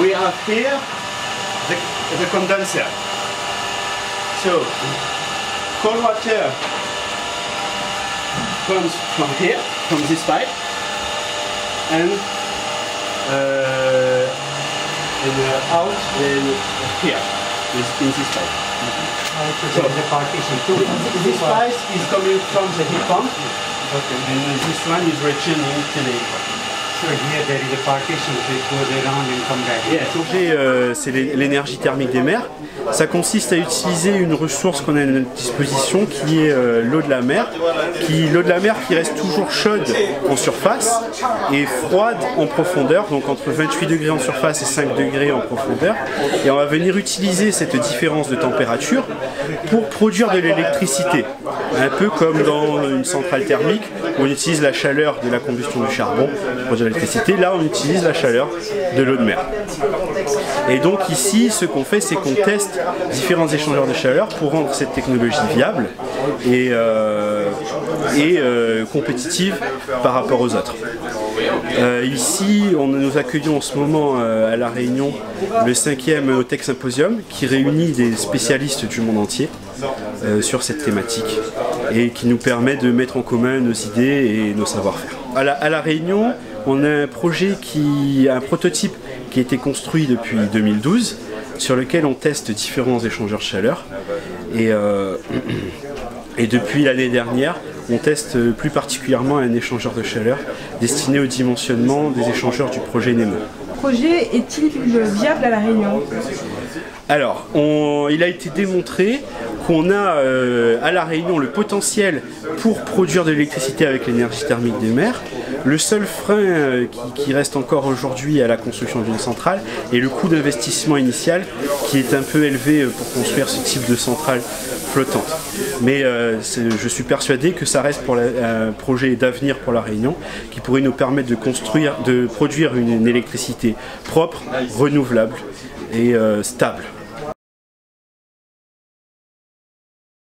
we have here the condenser. So cold water comes from here, from this pipe, and out here, in this pipe. So the partition. This pipe is coming from the heat pump, and this one is reaching into the. So here there is a partition which goes around and come back. C'est l'énergie thermique des mers. Ça consiste à utiliser une ressource qu'on a à notre disposition qui est l'eau de la mer. L'eau de la mer qui reste toujours chaude en surface et froide en profondeur, donc entre 28 degrés en surface et 5 degrés en profondeur. Et on va venir utiliser cette différence de température pour produire de l'électricité. Un peu comme dans une centrale thermique où on utilise la chaleur de la combustion du charbon pour produire de l'électricité. Là, on utilise la chaleur de l'eau de mer. Et donc ici, ce qu'on fait, c'est qu'on teste différents échangeurs de chaleur pour rendre cette technologie viable et compétitive par rapport aux autres. Ici, nous accueillons en ce moment à La Réunion le 5e Eotech Symposium qui réunit des spécialistes du monde entier sur cette thématique et qui nous permet de mettre en commun nos idées et nos savoir-faire. À La Réunion, on a un prototype qui a été construit depuis 2012 sur lequel on teste différents échangeurs de chaleur et depuis l'année dernière on teste plus particulièrement un échangeur de chaleur destiné au dimensionnement des échangeurs du projet NEMO. Le projet est-il viable à La Réunion? Alors, il a été démontré qu'on a à La Réunion le potentiel pour produire de l'électricité avec l'énergie thermique des mers. Le seul frein qui reste encore aujourd'hui à la construction d'une centrale est le coût d'investissement initial qui est un peu élevé pour construire ce type de centrale flottante. Mais je suis persuadé que ça reste pour un projet d'avenir pour La Réunion qui pourrait nous permettre de produire une électricité propre, renouvelable et stable.